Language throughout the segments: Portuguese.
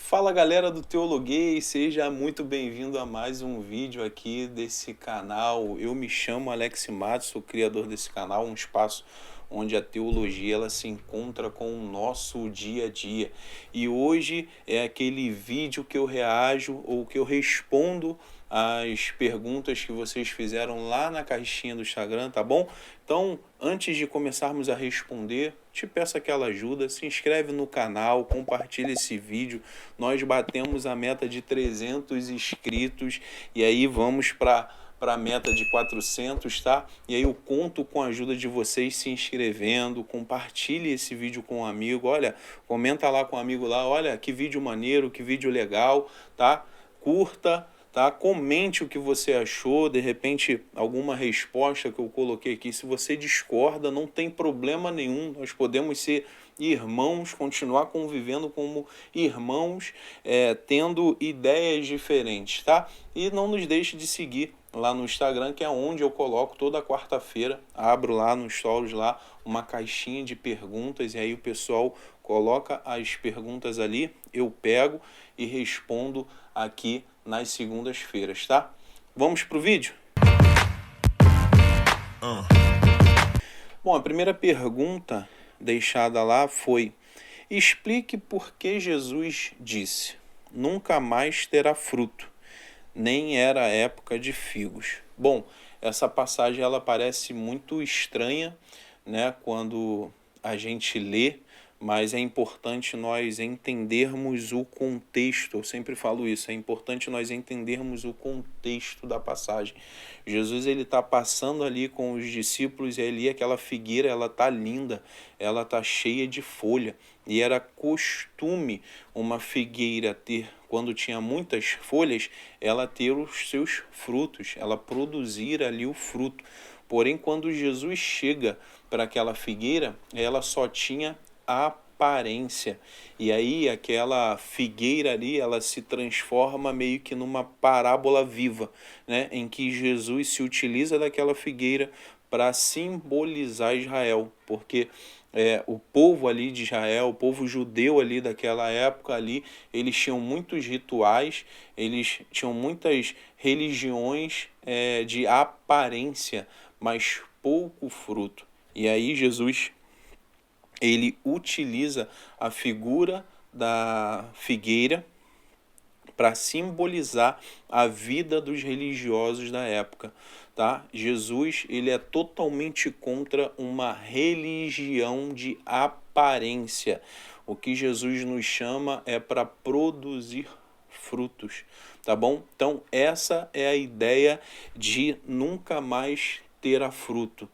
Fala galera do Teologuei, seja muito bem-vindo a mais um vídeo aqui desse canal. Eu me chamo Alex Matos, sou criador desse canal, um espaço onde a teologia ela se encontra com o nosso dia a dia. E hoje é aquele vídeo que eu reajo ou que eu respondo as perguntas que vocês fizeram lá na caixinha do Instagram, tá bom? Então, antes de começarmos a responder, te peço aquela ajuda, se inscreve no canal, compartilha esse vídeo. Nós batemos a meta de 300 inscritos e aí vamos para a meta de 400, tá? E aí eu conto com a ajuda de vocês se inscrevendo, compartilhe esse vídeo com um amigo, olha, comenta lá com um amigo lá, olha que vídeo maneiro, que vídeo legal, tá? Curta, tá? Comente o que você achou, de repente alguma resposta que eu coloquei aqui. Se você discorda, não tem problema nenhum, nós podemos ser irmãos, continuar convivendo como irmãos, tendo ideias diferentes, tá? E não nos deixe de seguir lá no Instagram, que é onde eu coloco toda quarta-feira, abro lá nos stories lá uma caixinha de perguntas e aí o pessoal coloca as perguntas ali, eu pego e respondo aqui nas segundas-feiras, tá? Vamos pro vídeo? Bom, a primeira pergunta deixada lá foi: explique por que Jesus disse: nunca mais terá fruto, nem era época de figos. Bom, essa passagem ela parece muito estranha, né, quando a gente lê, mas é importante nós entendermos o contexto. Eu sempre falo isso, é importante nós entendermos o contexto da passagem. Jesus ele está passando ali com os discípulos e ali aquela figueira ela tá linda, ela tá cheia de folha e era costume uma figueira ter, quando tinha muitas folhas, ela ter os seus frutos, ela produzir ali o fruto. Porém, quando Jesus chega para aquela figueira, ela só tinha aparência. E aí aquela figueira ali, ela se transforma meio que numa parábola viva, né, em que Jesus se utiliza daquela figueira para simbolizar Israel, porque o povo ali de Israel, o povo judeu ali daquela época ali, eles tinham muitos rituais, eles tinham muitas religiões de aparência, mas pouco fruto. E aí Jesus ele utiliza a figura da figueira para simbolizar a vida dos religiosos da época, tá? Jesus, ele é totalmente contra uma religião de aparência. O que Jesus nos chama é para produzir frutos, tá bom? Então, essa é a ideia de nunca mais terá fruto.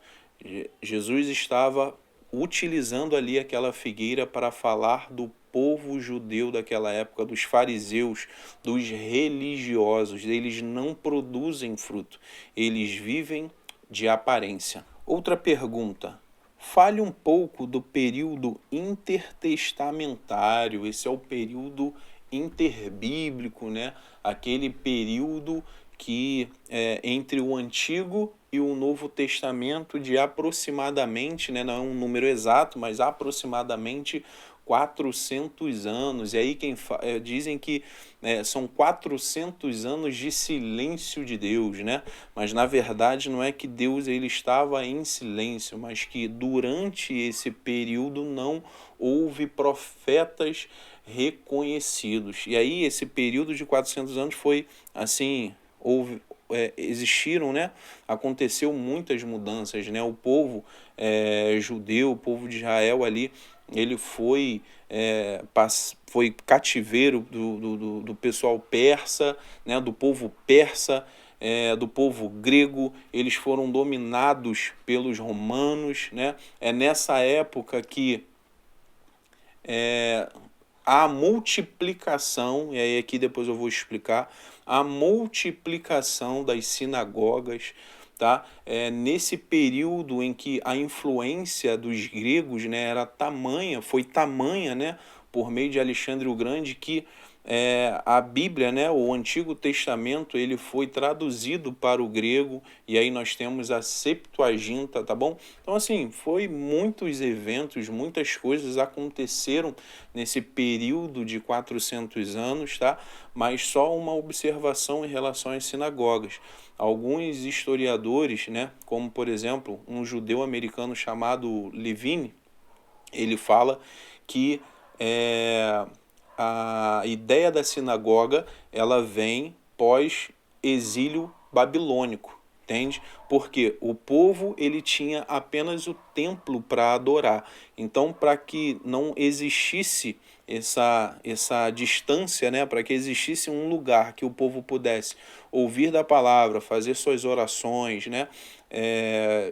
Jesus estava utilizando ali aquela figueira para falar do povo judeu daquela época, dos fariseus, dos religiosos. Eles não produzem fruto, eles vivem de aparência. Outra pergunta: fale um pouco do período intertestamentário. Esse é o período interbíblico, né? Aquele período que é entre o Antigo e o Novo Testamento de aproximadamente, né, não é um número exato, mas aproximadamente 400 anos. E aí dizem que são 400 anos de silêncio de Deus, né? Mas na verdade não é que Deus ele estava em silêncio, mas que durante esse período não houve profetas reconhecidos. E aí esse período de 400 anos foi assim, existiram, né? Aconteceu muitas mudanças, né? O povo judeu, o povo de Israel ali, ele foi cativeiro do pessoal persa, né? Do povo persa, do povo grego, eles foram dominados pelos romanos, né? É nessa época que a multiplicação, e aí aqui depois eu vou explicar, a multiplicação das sinagogas, tá? Nesse período em que a influência dos gregos, né, era tamanha, foi tamanha, né, por meio de Alexandre o Grande, que a Bíblia, né, o Antigo Testamento, ele foi traduzido para o grego, e aí nós temos a Septuaginta, tá bom? Então, assim, foi muitos eventos, muitas coisas aconteceram nesse período de 400 anos, tá? Mas só uma observação em relação às sinagogas. Alguns historiadores, né, como por exemplo um judeu americano chamado Levine, ele fala que a ideia da sinagoga ela vem pós-exílio babilônico, entende? Porque o povo ele tinha apenas o templo para adorar. Então, para que não existisse essa distância, né, para que existisse um lugar que o povo pudesse ouvir da palavra, fazer suas orações, né,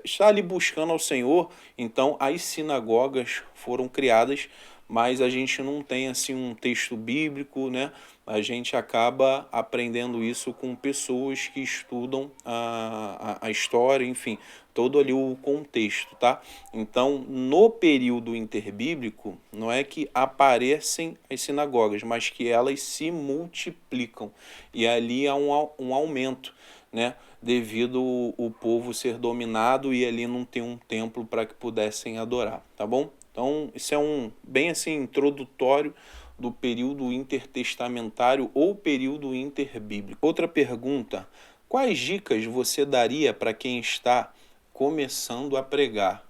estar ali buscando ao Senhor, então as sinagogas foram criadas, mas a gente não tem assim um texto bíblico, né? A gente acaba aprendendo isso com pessoas que estudam a história, enfim, todo ali o contexto, tá? Então, no período interbíblico, não é que aparecem as sinagogas, mas que elas se multiplicam. E ali há um aumento, né? Devido o povo ser dominado e ali não ter um templo para que pudessem adorar, tá bom? Então, isso é bem assim introdutório do período intertestamentário ou período interbíblico. Outra pergunta: quais dicas você daria para quem está começando a pregar?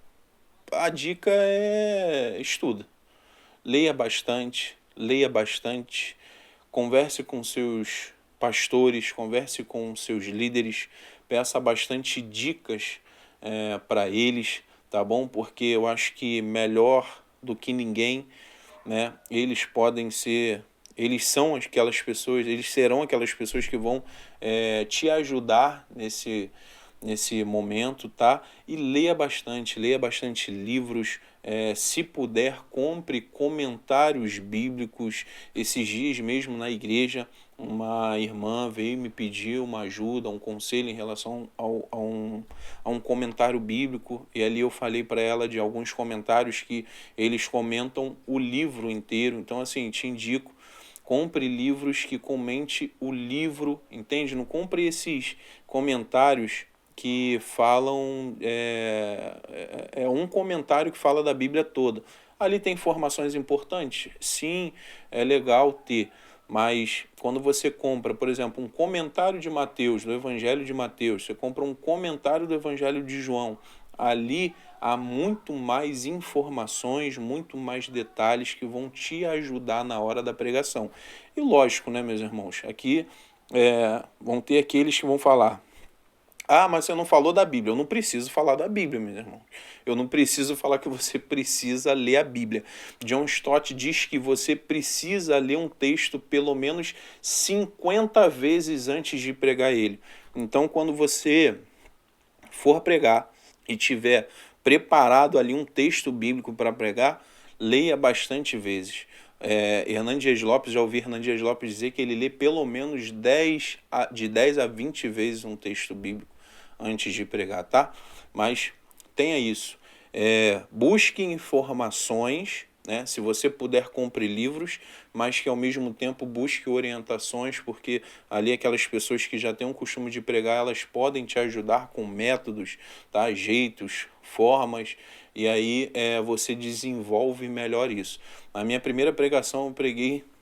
A dica é estuda. Leia bastante, converse com seus pastores, converse com seus líderes, peça bastante dicas para eles, tá bom? Porque eu acho que melhor do que ninguém, né? Eles são aquelas pessoas, eles serão aquelas pessoas que vão te ajudar nesse momento, tá? E leia bastante livros, se puder, compre comentários bíblicos. Esses dias mesmo na igreja, uma irmã veio me pedir uma ajuda, um conselho em relação a um comentário bíblico, e ali eu falei para ela de alguns comentários que eles comentam o livro inteiro. Então, assim, te indico, compre livros que comente o livro, entende? Não compre esses comentários que falam, um comentário que fala da Bíblia toda. Ali tem informações importantes? Sim, é legal ter, mas quando você compra, por exemplo, um comentário de Mateus, do Evangelho de Mateus, você compra um comentário do Evangelho de João, ali há muito mais informações, muito mais detalhes que vão te ajudar na hora da pregação. E lógico, né, meus irmãos, aqui vão ter aqueles que vão falar: ah, mas você não falou da Bíblia. Eu não preciso falar da Bíblia, meu irmão. Eu não preciso falar que você precisa ler a Bíblia. John Stott diz que você precisa ler um texto pelo menos 50 vezes antes de pregar ele. Então, quando você for pregar e tiver preparado ali um texto bíblico para pregar, leia bastante vezes. Hernandes Lopes, já ouvi Hernandes Lopes dizer que ele lê pelo menos de 10 a 20 vezes um texto bíblico antes de pregar, tá? Mas tenha isso. Busque informações, né? Se você puder, compre livros, mas que ao mesmo tempo busque orientações, porque ali aquelas pessoas que já têm um costume de pregar, elas podem te ajudar com métodos, tá? Jeitos, formas, e aí você desenvolve melhor isso. Na minha primeira pregação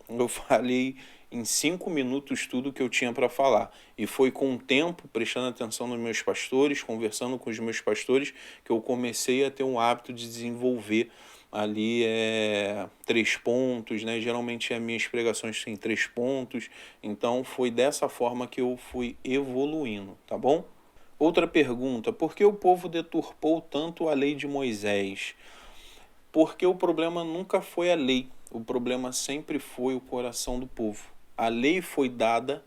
eu falei em 5 minutos tudo que eu tinha para falar. E foi com o tempo, prestando atenção nos meus pastores, conversando com os meus pastores, que eu comecei a ter um hábito de desenvolver ali 3 pontos, né? Geralmente as minhas pregações têm 3 pontos. Então foi dessa forma que eu fui evoluindo, tá bom? Outra pergunta: por que o povo deturpou tanto a lei de Moisés? Porque o problema nunca foi a lei, o problema sempre foi o coração do povo. A lei foi dada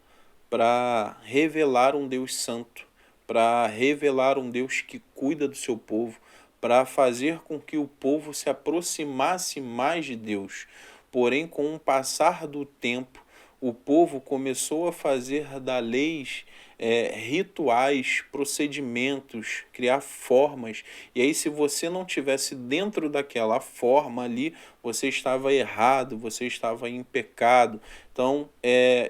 para revelar um Deus santo, para revelar um Deus que cuida do seu povo, para fazer com que o povo se aproximasse mais de Deus. Porém, com o passar do tempo, o povo começou a fazer da lei rituais, procedimentos, criar formas. E aí, se você não tivesse dentro daquela forma ali, você estava errado, você estava em pecado. Então,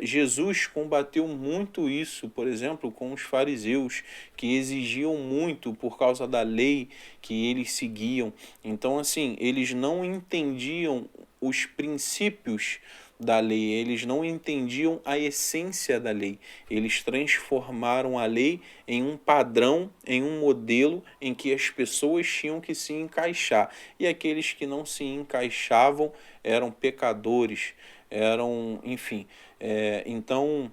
Jesus combateu muito isso, por exemplo, com os fariseus, que exigiam muito por causa da lei que eles seguiam. Então, assim, eles não entendiam os princípios da lei, eles não entendiam a essência da lei. Eles transformaram a lei em um padrão, em um modelo em que as pessoas tinham que se encaixar. E aqueles que não se encaixavam eram pecadores, eram, enfim. Então,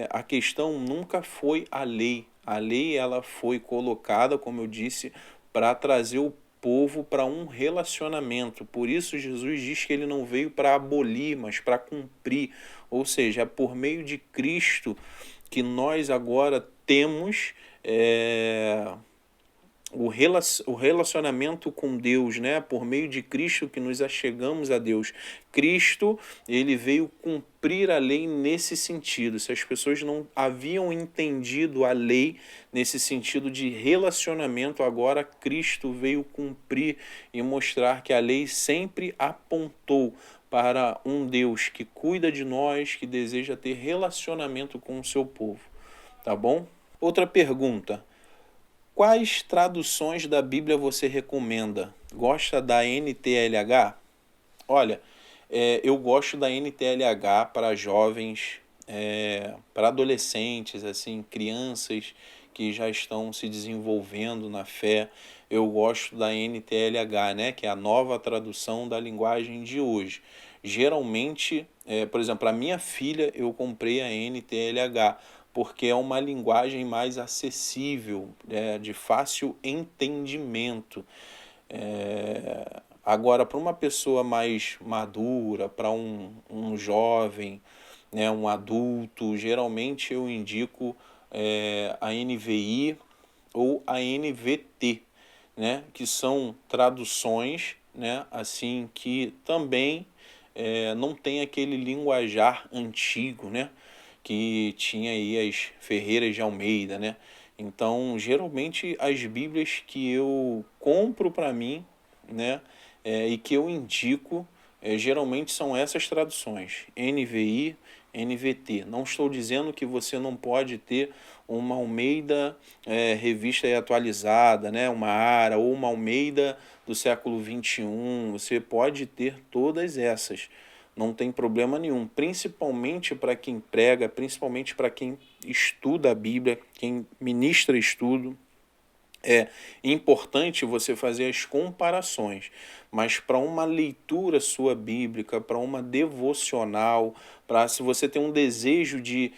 a questão nunca foi a lei. A lei ela foi colocada, como eu disse, para trazer o povo para um relacionamento. Por isso Jesus diz que ele não veio para abolir, mas para cumprir. Ou seja, é por meio de Cristo que nós agora temos o relacionamento com Deus, né? Por meio de Cristo que nos achegamos a Deus. Cristo, ele veio cumprir a lei nesse sentido. Se as pessoas não haviam entendido a lei nesse sentido de relacionamento, agora Cristo veio cumprir e mostrar que a lei sempre apontou para um Deus que cuida de nós, que deseja ter relacionamento com o seu povo. Tá bom? Outra pergunta. Quais traduções da Bíblia você recomenda? Gosta da NTLH? Olha, eu gosto da NTLH para jovens, para adolescentes, assim, crianças que já estão se desenvolvendo na fé. Eu gosto da NTLH, né, que é a nova tradução da linguagem de hoje. Geralmente, por exemplo, para minha filha eu comprei a NTLH, porque é uma linguagem mais acessível, de fácil entendimento. Agora, para uma pessoa mais madura, para um jovem, né, um adulto, geralmente eu indico a NVI ou a NVT, né, que são traduções, né, assim, que também não tem aquele linguajar antigo, né, que tinha aí as Ferreiras de Almeida, né? Então, geralmente as Bíblias que eu compro para mim, né, e que eu indico, geralmente são essas traduções, NVI, NVT. Não estou dizendo que você não pode ter uma Almeida revista e atualizada, né, uma ARA ou uma Almeida do século XXI. Você pode ter todas essas. Não tem problema nenhum, principalmente para quem prega, principalmente para quem estuda a Bíblia, quem ministra estudo. É importante você fazer as comparações, mas para uma leitura sua bíblica, para uma devocional, para se você tem um desejo de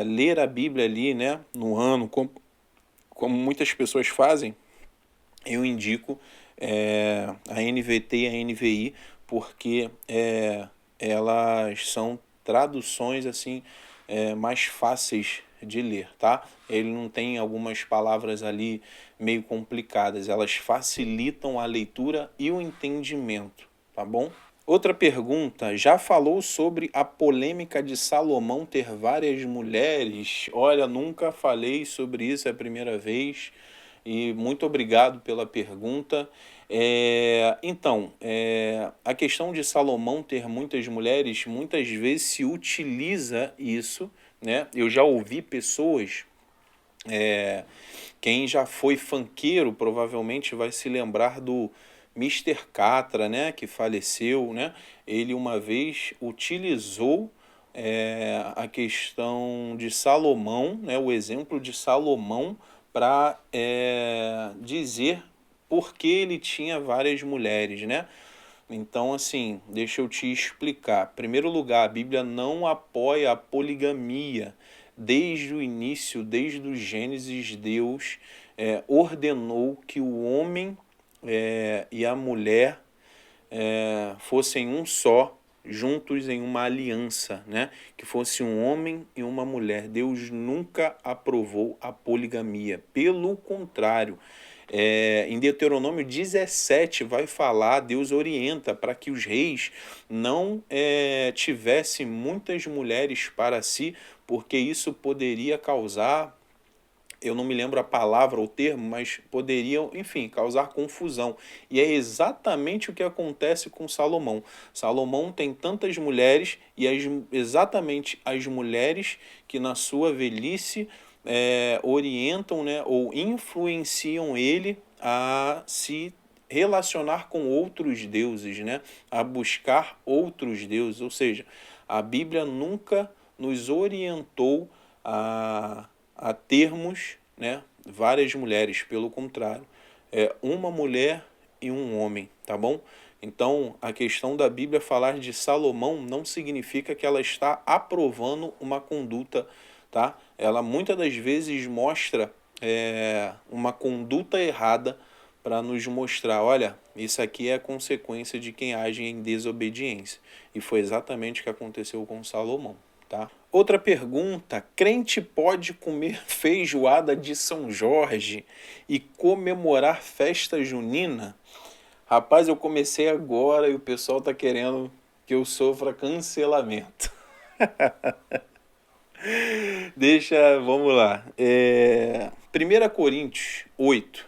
ler a Bíblia ali, né, no ano, como muitas pessoas fazem, eu indico a NVT e a NVI, porque elas são traduções assim mais fáceis de ler, tá? Ele não tem algumas palavras ali meio complicadas, elas facilitam a leitura e o entendimento, tá bom? Outra pergunta, já falou sobre a polêmica de Salomão ter várias mulheres? Olha, nunca falei sobre isso, é a primeira vez. E muito obrigado pela pergunta. Então, a questão de Salomão ter muitas mulheres, muitas vezes se utiliza isso, né? Eu já ouvi pessoas, quem já foi funkeiro provavelmente vai se lembrar do Mister Catra, né? Que faleceu, né? Ele uma vez utilizou a questão de Salomão, né? O exemplo de Salomão para dizer por que ele tinha várias mulheres, né? Então, assim, deixa eu te explicar. Em primeiro lugar, a Bíblia não apoia a poligamia. Desde o início, desde o Gênesis, Deus ordenou que o homem e a mulher fossem um só, juntos em uma aliança, né? Que fosse um homem e uma mulher. Deus nunca aprovou a poligamia. Pelo contrário, Em Deuteronômio 17 vai falar, Deus orienta para que os reis não tivessem muitas mulheres para si, porque isso poderia causar, eu não me lembro a palavra ou termo, mas poderiam, enfim, causar confusão. E é exatamente o que acontece com Salomão. Salomão tem tantas mulheres e exatamente as mulheres que na sua velhice orientam, né, ou influenciam ele a se relacionar com outros deuses, né, a buscar outros deuses. Ou seja, a Bíblia nunca nos orientou a termos, né, várias mulheres, pelo contrário, uma mulher e um homem, tá bom? Então, a questão da Bíblia falar de Salomão não significa que ela está aprovando uma conduta, tá? Ela muitas das vezes mostra uma conduta errada para nos mostrar, olha, isso aqui é a consequência de quem age em desobediência. E foi exatamente o que aconteceu com Salomão. Tá? Outra pergunta: crente pode comer feijoada de São Jorge e comemorar festa junina? Rapaz, eu comecei agora e o pessoal tá querendo que eu sofra cancelamento. Vamos lá. 1 Coríntios 8.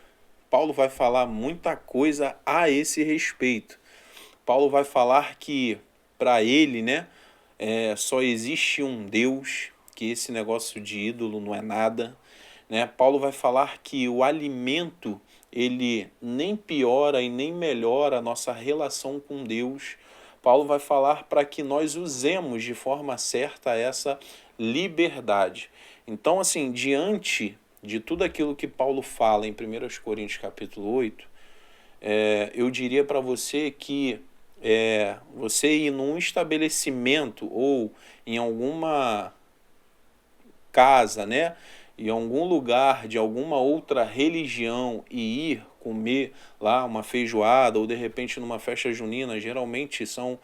Paulo vai falar muita coisa a esse respeito. Paulo vai falar que para ele, né, só existe um Deus, que esse negócio de ídolo não é nada, né? Paulo vai falar que o alimento ele nem piora e nem melhora a nossa relação com Deus. Paulo vai falar para que nós usemos de forma certa essa liberdade. Então, assim, diante de tudo aquilo que Paulo fala em 1 Coríntios capítulo 8, eu diria para você que você ir num estabelecimento ou em alguma casa, né, em algum lugar de alguma outra religião e ir comer lá uma feijoada ou de repente numa festa junina, geralmente são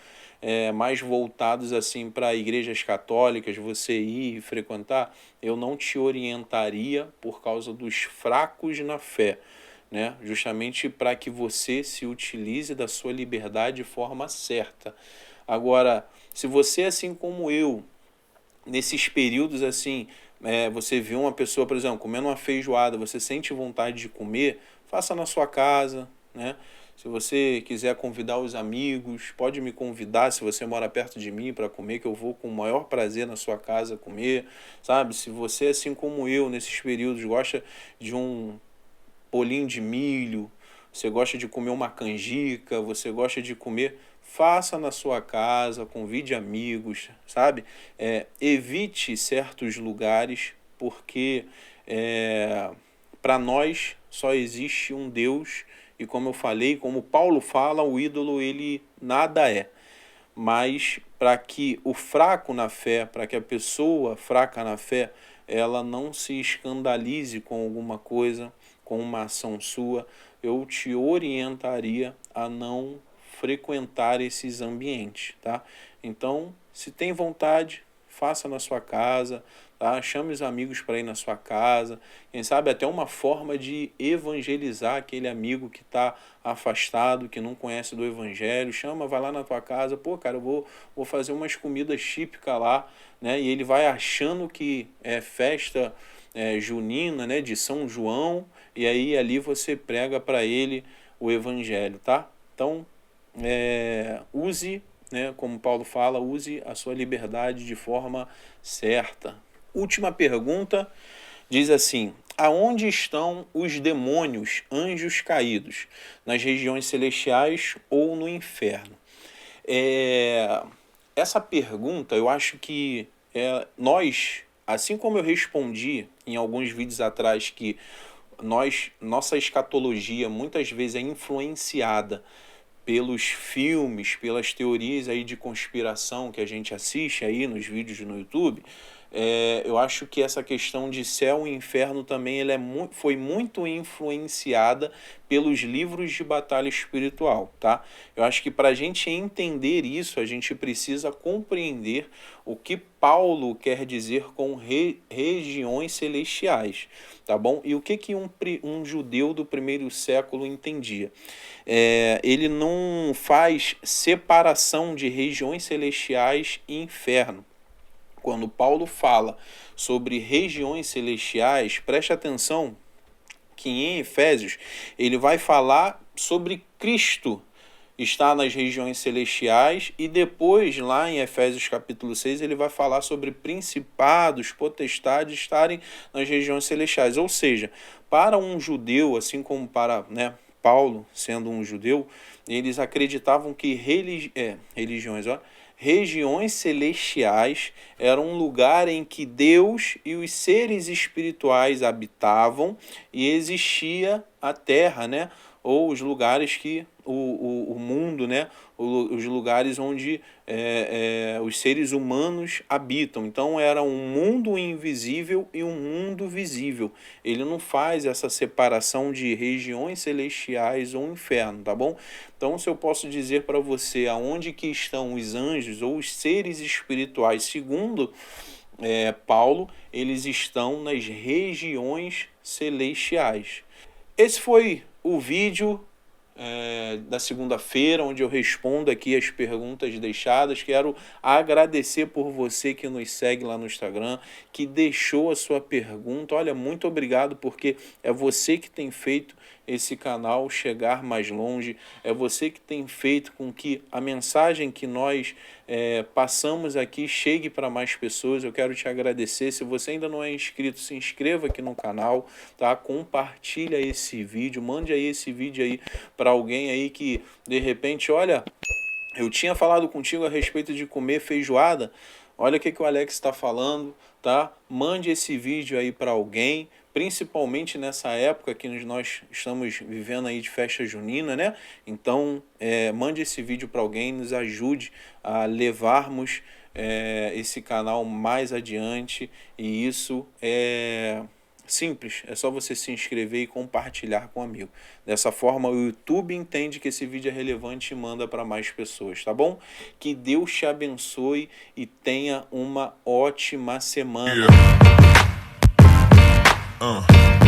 mais voltados assim para igrejas católicas, você ir e frequentar, eu não te orientaria por causa dos fracos na fé, né? Justamente para que você se utilize da sua liberdade de forma certa. Agora, se você, assim como eu, nesses períodos assim, você vê uma pessoa, por exemplo, comendo uma feijoada, você sente vontade de comer, faça na sua casa, né? Se você quiser convidar os amigos, pode me convidar se você mora perto de mim para comer, que eu vou com o maior prazer na sua casa comer, sabe? Se você, assim como eu, nesses períodos, gosta de um bolinho de milho, você gosta de comer uma canjica, você gosta de comer, faça na sua casa, convide amigos, sabe? Evite certos lugares, porque para nós só existe um Deus, e como eu falei, como Paulo fala, o ídolo ele nada é. Mas para que o fraco na fé, para que a pessoa fraca na fé, ela não se escandalize com alguma coisa, com uma ação sua, eu te orientaria a não frequentar esses ambientes, tá? Então, se tem vontade, faça na sua casa, tá? Chame os amigos para ir na sua casa, quem sabe até uma forma de evangelizar aquele amigo que está afastado, que não conhece do evangelho, chama, vai lá na tua casa, pô, cara, eu vou fazer umas comidas típicas lá, né? E ele vai achando que é festa junina, né, de São João, e aí ali você prega para ele o evangelho, tá? Então, use, né, como Paulo fala, use a sua liberdade de forma certa. Última pergunta, diz assim: aonde estão os demônios, anjos caídos? Nas regiões celestiais ou no inferno? Essa pergunta, eu acho que nós, assim como eu respondi em alguns vídeos atrás que nossa escatologia muitas vezes é influenciada pelos filmes, pelas teorias aí de conspiração que a gente assiste aí nos vídeos no YouTube, eu acho que essa questão de céu e inferno também foi muito influenciada pelos livros de batalha espiritual, tá? Eu acho que para a gente entender isso, a gente precisa compreender o que Paulo quer dizer com regiões celestiais, tá bom? E o que um judeu do primeiro século entendia? Ele não faz separação de regiões celestiais e inferno. Quando Paulo fala sobre regiões celestiais, preste atenção que em Efésios ele vai falar sobre Cristo estar nas regiões celestiais, e depois lá em Efésios capítulo 6 ele vai falar sobre principados, potestades estarem nas regiões celestiais. Ou seja, para um judeu, assim como para Paulo, sendo um judeu, eles acreditavam que regiões celestiais era um lugar em que Deus e os seres espirituais habitavam e existia a terra, ou os lugares que o mundo, os lugares onde os seres humanos habitam. Então era um mundo invisível e um mundo visível. Ele não faz essa separação de regiões celestiais ou inferno, tá bom? Então, se eu posso dizer para você aonde que estão os anjos ou os seres espirituais, segundo Paulo, eles estão nas regiões celestiais. Esse foi o vídeo da segunda-feira, onde eu respondo aqui as perguntas deixadas. Quero agradecer por você que nos segue lá no Instagram, que deixou a sua pergunta. Olha, muito obrigado, porque é você que tem feito esse canal chegar mais longe, é você que tem feito com que a mensagem que nós passamos aqui chegue para mais pessoas. Eu quero te agradecer. Se você ainda não é inscrito, se inscreva aqui no canal, tá? Compartilha esse vídeo, mande aí esse vídeo aí para alguém aí que de repente, olha, eu tinha falado contigo a respeito de comer feijoada, olha o que o Alex está falando, tá? Mande esse vídeo aí para alguém, principalmente nessa época que nós estamos vivendo aí de festa junina, Então, mande esse vídeo para alguém, nos ajude a levarmos esse canal mais adiante, e isso é simples, é só você se inscrever e compartilhar com um amigo. Dessa forma, o YouTube entende que esse vídeo é relevante e manda para mais pessoas, tá bom? Que Deus te abençoe e tenha uma ótima semana. Yeah.